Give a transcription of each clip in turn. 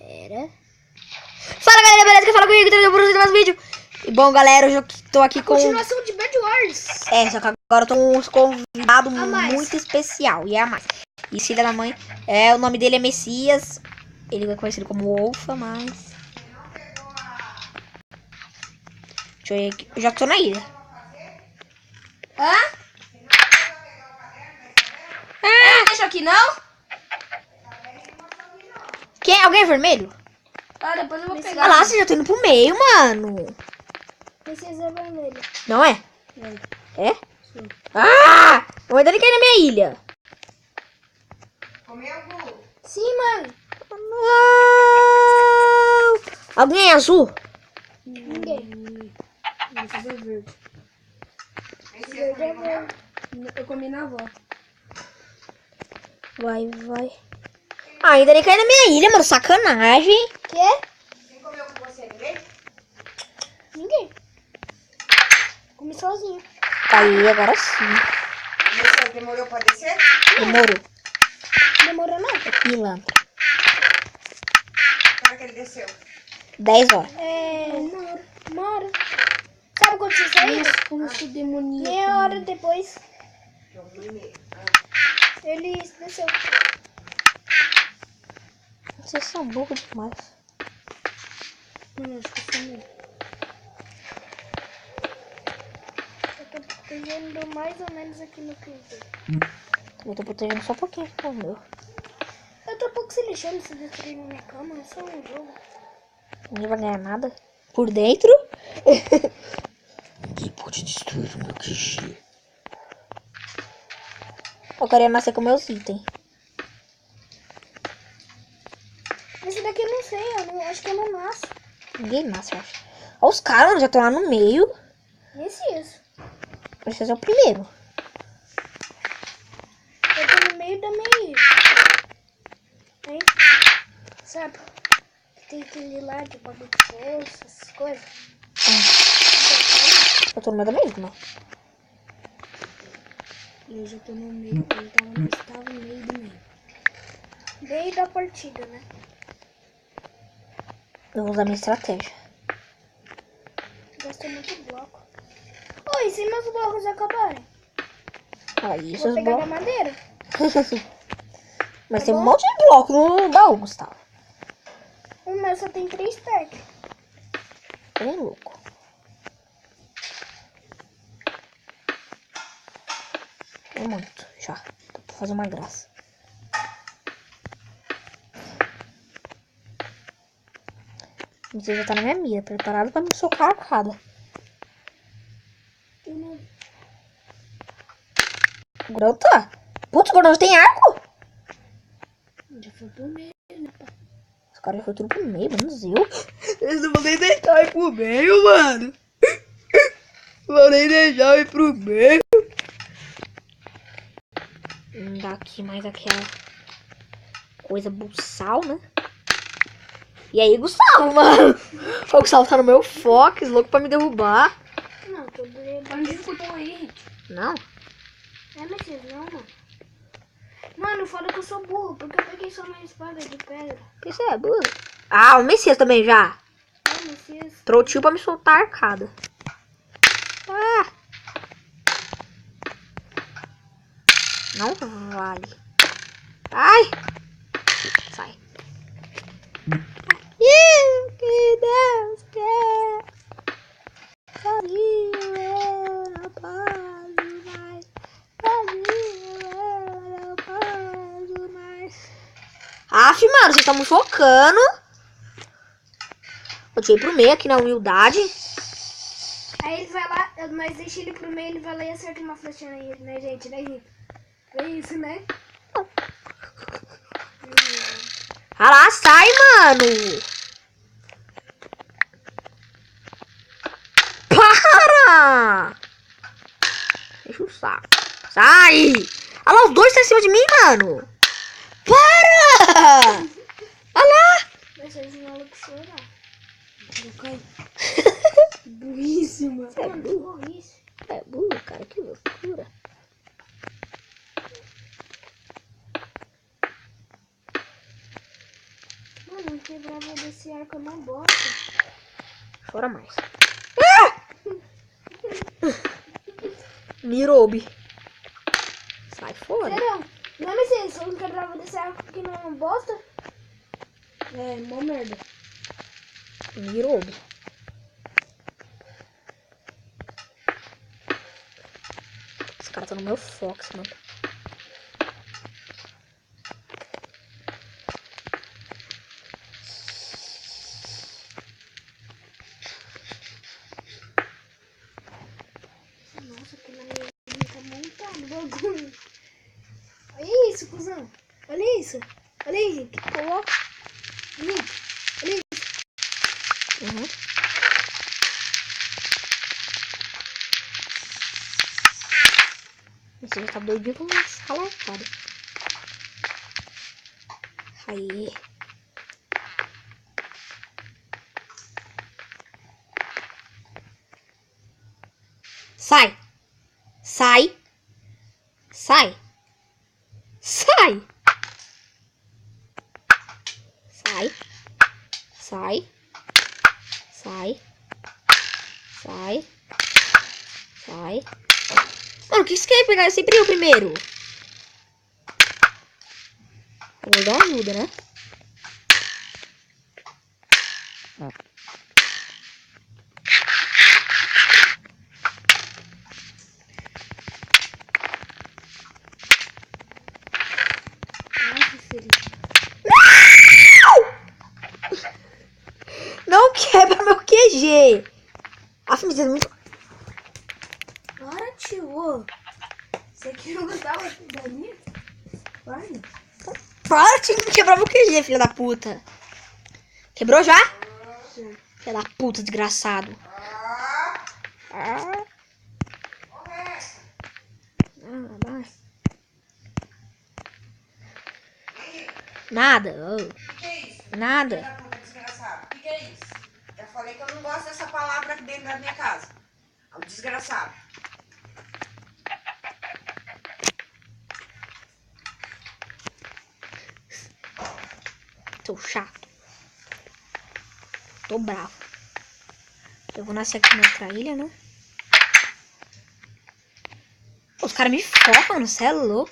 Pera. Fala, galera, beleza? Quem fala comigo? Tô produzindo mais vídeo. E bom, galera, hoje eu tô aqui com... Continuação de Bed Wars. só que agora eu tô com um convidado muito especial. E é a mais. E filha da mãe. O nome dele é Messias. Ele é conhecido como Wolfa, mas... Deixa eu ver aqui. Eu já tô na ilha. Hã? Deixa aqui, não? Quem? Alguém é vermelho? Ah, depois eu vou pegar. Olha lá, você já tá indo pro meio, mano. Precisa vermelho. Não é? É. É? Sim. Ah! Não vai dar ninguém na minha ilha. Sim, mano. Não! Alguém é azul? Ninguém. Verde é verde. Verde é verde. Eu comi na avó. Vai. Ah, ainda nem cai na minha ilha, mano. Sacanagem. Quê? Quem comeu com você? Ninguém? Ninguém. Comi sozinho. Aí, agora sim. Você demorou pra descer? Demorou. Demorou não? Pilantra. Quando que ele desceu? 10 horas. Uma hora. Sabe quando você saiu? Como se demoníaco. Meia hora depois. João primeiro. Ele desceu. Vocês são burros demais. Mano, acho que foi mesmo. Eu tô protegendo mais ou menos aqui no cruzeiro. Eu tô protegendo só um pouquinho com o meu. Eu tô um pouco se lixando se destruir minha cama. É só um jogo. Ninguém vai ganhar nada. Por dentro. Ninguém pode destruir o meu QG. Eu queria nascer com meus itens. Esse daqui eu não sei. Eu acho que eu não nasço. Ninguém nasce, eu acho. Olha os caras, mano, já estão lá no meio. Isso. Esse é o primeiro. Eu tô no meio da minha ilha. Hein? Sabe? Tem aquele lá de bagulho de força, essas coisas. Eu tô no meio da minha ilha, E eu já tô no meio. Ele estava no meio do meio. Meio da partida, né? Eu vou usar minha estratégia. Gastei muito bloco. Oi, se meus blocos acabarem? Aí, Vou seus pegar da blocos. madeira? Mas Tá tem um bom? monte de bloco no baú, Gustavo. O meu só tem 3 packs. Bem louco. É muito, já. Dá pra fazer uma graça. Você já tá na minha mira, preparado pra me socar a arcada. O Gordão tá. Putz, o Gordão tem arco? Já foi pro meio, né, pá? Os caras já foram tudo pro meio, menos eu. Eles não vão nem deixar eu ir pro meio, mano. Vão nem deixar eu ir pro meio. Vamos dar aqui mais aquela coisa buçal, né? E aí, Gustavo, mano? O Gustavo tá no meu fox, louco pra me derrubar. Não, tô doendo. Onde ficou aí? Não. É, Messias, não, mano. Mano, foda que eu sou burro, porque eu peguei só uma espada de pedra. Isso é burro. Ah, o Messias também já. É, Messias. Trouxe pra me soltar a arcada. Ah. Não vale. Ai. Sai. E o que Deus quer. Sozinho eu não posso mais. Sozinho eu não posso mais. Aff, mano, vocês estão me focando. Eu tirei pro meio aqui na humildade. Aí ele vai lá, nós deixa ele pro meio, ele vai lá e acerta uma flecha na gente, né, gente? É isso, né? Ah lá, sai, mano. Para! Deixa eu saco. Sai! Olha lá, os dois estão em cima de mim, mano. Para! Olha lá. Deixa esse maluco chorar. Eu caí. Burríssima. Você é Mano, burro? burrice. É burro, cara, que loucura. Mano, quebrava desse arco, eu não gosto. Chora mais. Mirobe. Sai fora. Serão? Não é assim, se eu não quebrava desse arco que não é bosta? É, mó merda. Mirobe. Esse cara tá no meu Fox, mano. Nossa, que na minha vida tá montado o bagulho. Olha isso, cuzão. Olha isso. Olha aí, Henrique. Coloca. Henrique, olha isso. Uhum. Você já tá doidinho com uma sala, cara. Aí. Sai! Sai! Sai! Sai! Sai! Sai! Sai! Sai! Sai! Mano, o que você quer pegar? Sempre eu primeiro. Eu vou dar uma ajuda, né? Nossa, Felipe. Não quebra meu QG. A família é muito... Para, tio. Você que não gostava da minha? Vai. Para de quebrar meu QG, filha da puta. Quebrou já? Sim. Filha da puta, desgraçado. Ah, vai. Nada. O que é isso? Nada. Filha da puta, desgraçado. O que é isso? Já falei que eu não gosto dessa palavra aqui dentro da minha casa. É um desgraçado. Tô chato. Tô bravo. Eu vou nascer aqui na outra ilha, né? Os caras me focam, mano. Você é louco.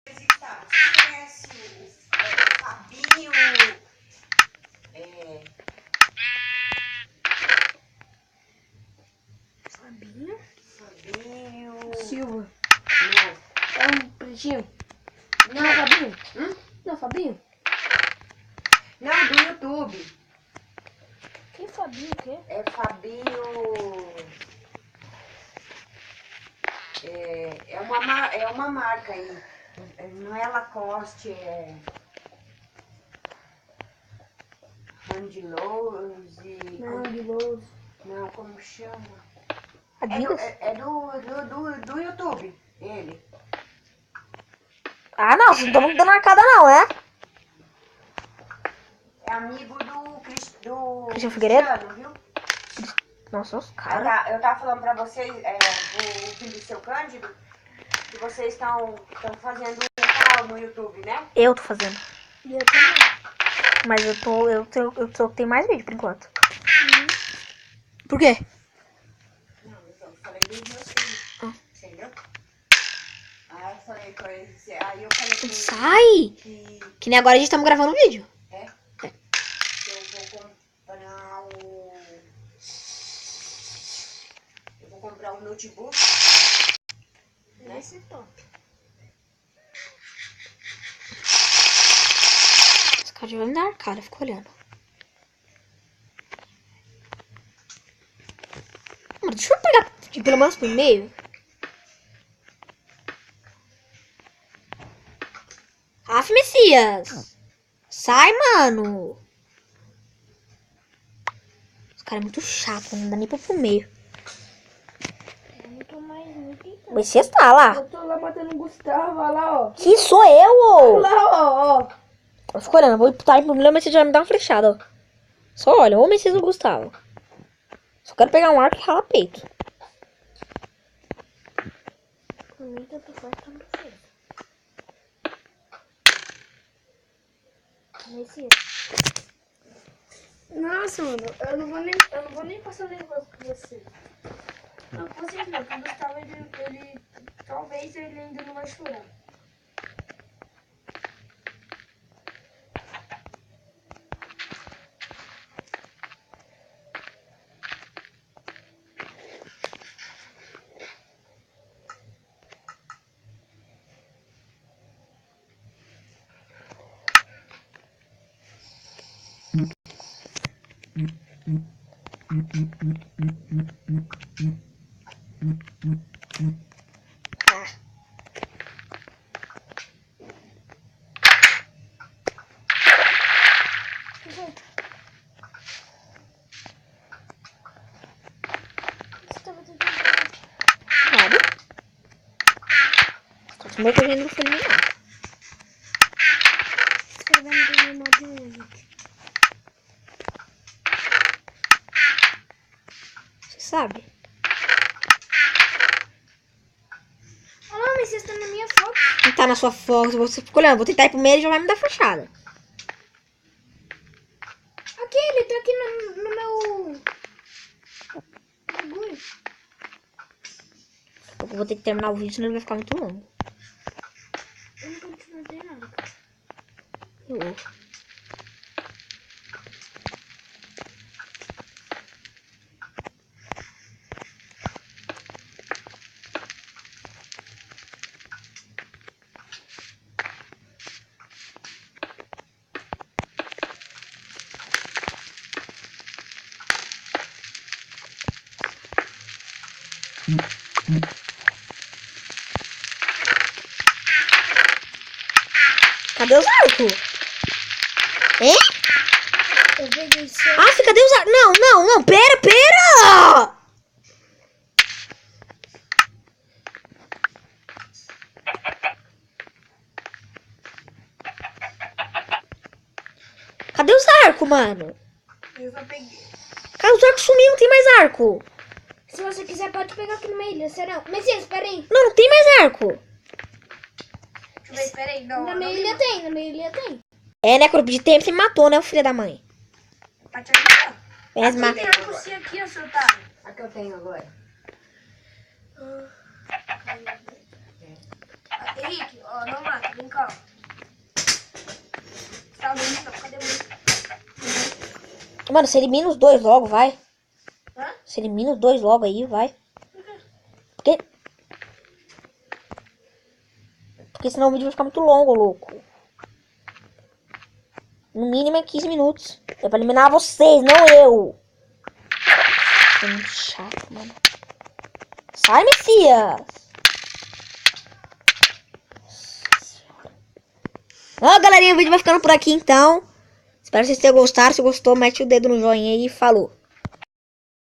Você conhece o Fabinho? Fabinho? Fabinho. Silva. Não. É um pretinho. Não, Não, Fabinho? Hum? Não, Fabinho? Não, do YouTube. Que Fabinho, o quê? É Fabinho. É uma marca aí. Não é Lacoste, é. Handlose. Não, Guiloso. Não, como chama? Adidas? É do YouTube, ele. Ah, não. Vocês não estão dando arcada, não, né? É amigo do Cristiano Figueiredo? Cristiano, viu? Nossa, os caras. Eu tava falando pra vocês, o filho do seu Cândido, que vocês estão fazendo um canal no YouTube, né? Eu tô fazendo. E eu também. Mas eu tenho mais vídeo por enquanto. Por quê? Não, eu falei dos meus filhos, entendeu? Aí eu falei pra eles, aí eu falei pra eles Sai! que Que nem agora a gente estamos gravando um vídeo. eu vou comprar um notebook. Vai ser top. Os caras vão me dar arcada, eu fico olhando. Mano, deixa eu pegar pelo menos por meio. Aff, Messias! Sai, mano! Os caras é muito chato, não dá nem pra ir pro meio. Eu não tô mais muito então. O Messias tá lá. Eu tô lá batendo o Gustavo, olha lá, ó. Que sou eu, ô! Olha lá, ó. Eu fico olhando, eu vou estar em problema, mas você já me dá uma flechada, ó. Só olha, ô Messias do Gustavo. Só quero pegar um arco e ralar peito. mim tanto faz pra vocês. Messias. Nossa, mano, eu não vou nem passar nervoso com você. Não, com certeza, o Gustavo, ele talvez ele ainda não vai chorar. Sabe? Tô meio correndo no filme, não. Escrevendo no meu modo Henrique. Você sabe? Olha lá, Messias tá na minha foto. Não tá na sua foto, você fica olhando. Vou tentar ir pro meio e já vai me dar fechada. Aqui, ele tá aqui no meu bagulho. Eu vou ter que terminar o vídeo, senão ele vai ficar muito longo. Eu não continuei nada, cara. Eu- Cadê os arcos? Hein? Eu peguei só. Ah, cadê os arcos? Não, pera! Cadê os arcos, mano? Eu só peguei. Cara, os arcos sumiram, não tem mais arco. Se você quiser, pode pegar aqui no meio, será? Messias, espera aí. Não tem mais arco. Deixa eu ver, peraí. Não, Na não minha me ilha tem, na minha ilha tem. É, né, corpo de tempo, você me matou, né, o filho da mãe? Pra te ajudar. Mas, Aqui tem uma cozinha aqui, ó, seu Otário. A que eu tenho agora. Henrique, ó, não mata, vem cá, ó. Tá dormindo? Cadê o... Mano, você elimina os dois logo, vai. Hã? Você elimina os dois logo aí, vai. Porque senão o vídeo vai ficar muito longo, louco. No mínimo é 15 minutos. É pra eliminar vocês, não eu. É muito chato, mano. Sai, Messias. Nossa senhora. Ó, galerinha, o vídeo vai ficando por aqui, então. Espero que vocês tenham gostado. Se gostou, mete o dedo no joinha aí e falou.